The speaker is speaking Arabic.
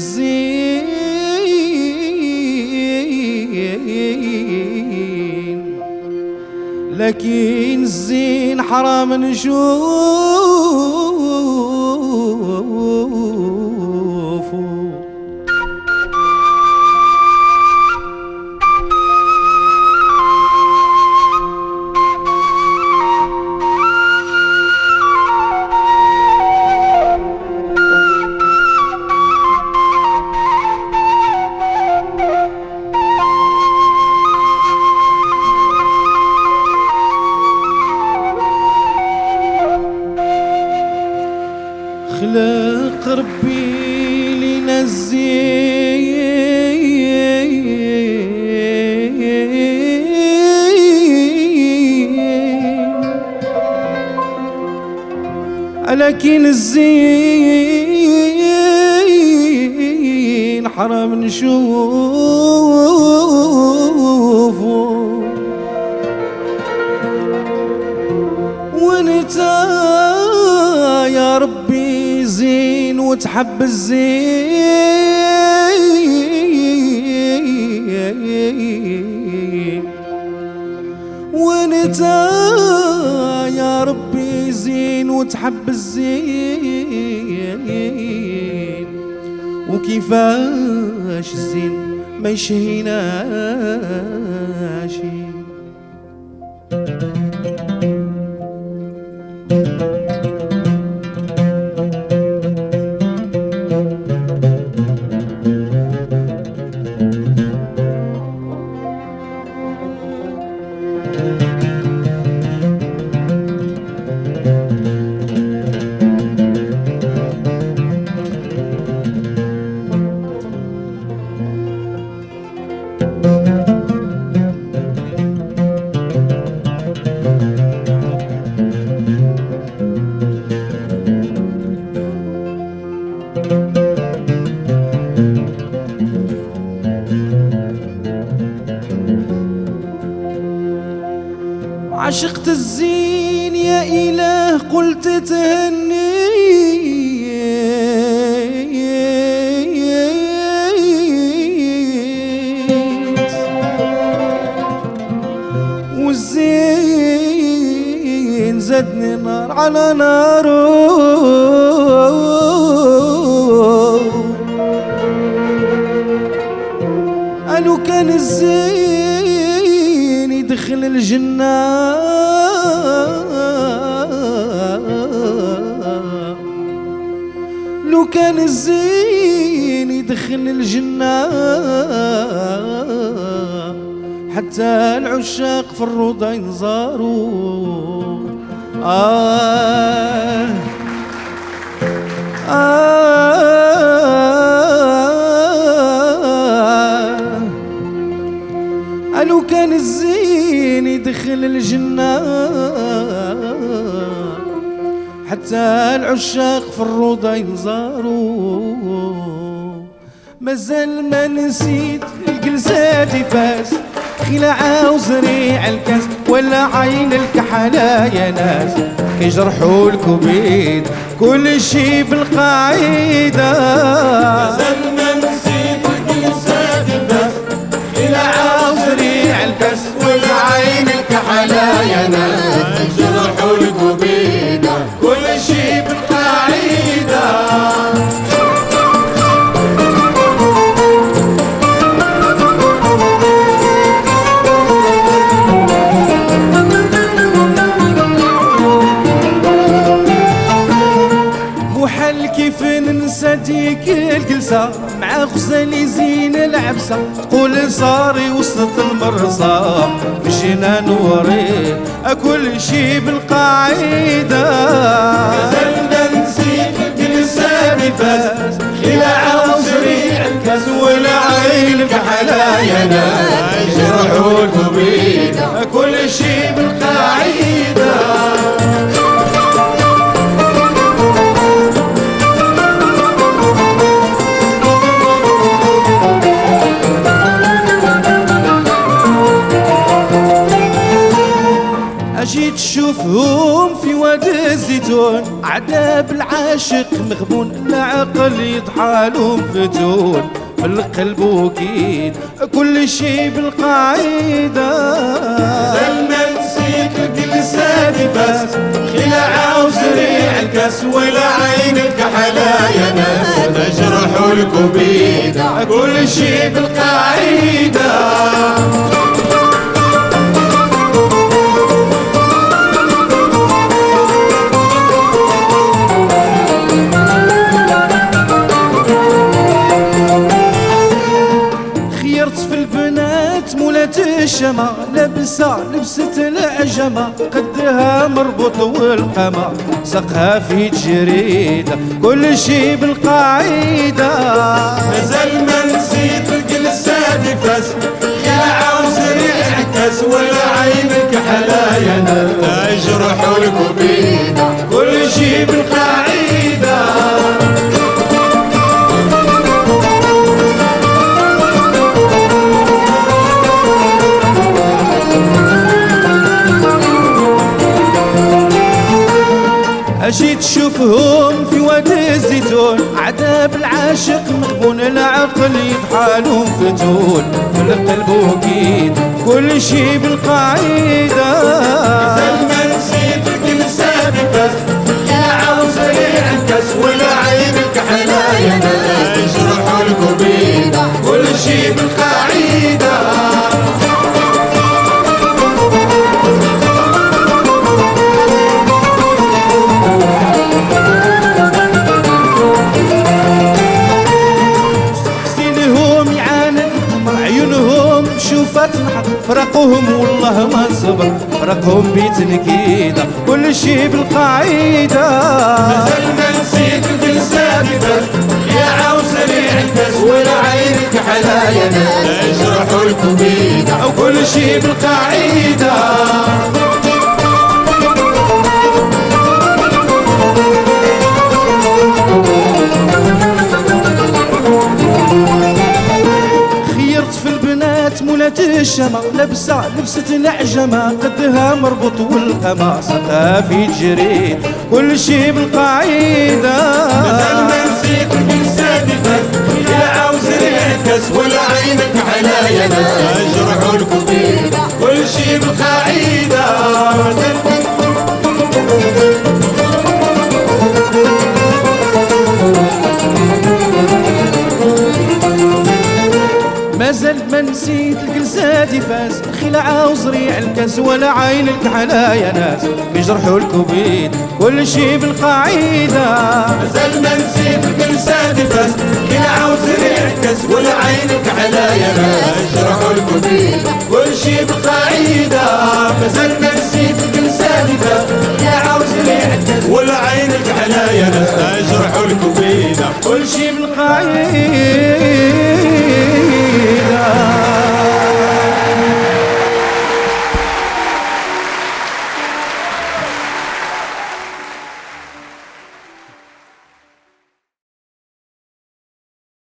الزين لكن الزين حرام نشوفه. خلق ربي لنا الزين لكن الزين حرام نشوفه. وانت يا ربي زين وتحب الزين، وانت يا ربي زين وتحب الزين، وكيفاش الزين ما يشهيناش. عشقت الزين يا إله قلت تهنيت، والزين زادني نار على ناره. قالوا كان الزين يدخل الجنة، لو كان الزين يدخل الجنة، حتى العشاق في الروضة ينزاروا. قالوا كان الزين يدخل الجنة، حتى العشاق في الروضة ينزاروا. مازال ما نسيت الجلسات فاس، خلعة وزريع الكاس ولا عين الكحلة يا ناس، يجرحوا الكبيد كل شي بالقاعدة. مازال ما نسيت الجلسات فاس، خلعة وزريع الكاس ولا عين الكحلة يا ناس، يجرحوا الكبيد كل شي بالقاعدة. وحال كيف ننسى ديك الجلسة مع غزالي زين العبسة، تقول صاري وسط المرصى مشينا نوري كل شي بالقاعدة. مازال ما نسيت الجلسة فاس، خلعة وزريع الكاس ولا عين الكحلة يا ناس، يجرحوا الكبيد كل شي بالقاعدة. أجي تشوفهم في واد الزيتون عذاب العاشق مغبون العقل يطحالهم فتون في القلب وكيد كل شي بالقاعدة زلنا نسيت الجلسة فاس خلع وسريع الكاس ولا عين الكحلة يا ناس تجرح الكبيدة كل شي بالقاعدة الشما لبسة لبسة العجمة قدها مربوط والقمة سقها في جريدة كل شي بالقاعدة مازال ما نسيت الجلسة فاس خلع وسريع عكاس ولا عينك حلايا تجرح الكبيدة كل شي بالقاعدة اجي تشوفهم في وادي الزيتون عذاب العاشق مغبون العقل يطحالهم فتون في القلب وكيد كل شي بالقاعدة مازال ما نسيت الجلسة فاس خلع وسريع الكاس ولا عينك حلايا تجرح الكبيدة كل شي بالقاعدة فرقهم والله ما صبر فرقهم بتنكيدة كل شي بالقاعدة مازال ما نسيت الجلسة فاس يا عاو سريع الكاس ولا عينك حلايا تجرح الكبيدة أو كل شي بالقاعدة مولات الشما لبسة لبسة العجمة قدها مربوط والقمة سقها في جري كل شي بالقاعدة مازال ما نسيت الجلسة فاس يا عاو سريع الكاس ولا عينك حلايا تجرح الكبيدة كل شي بالقاعدة مازال ما نسيت الجلسة فاس خلع وصريع الكاس ولا عين الكحلايا ناس بيجرحوا الكبيد كل شي بالقاعدة مازال ما نسيت الجلسة فاس خلع وصريع الكاس ولا عين الكحلايا ناس بيجرحوا الكبيد كل شي بالقاعدة مازال ما نسيت الجلسة فاس خلع وصريع الكاس ولا عين الكحلايا ناس بيجرحوا الكبيد كل شي بالقاعدة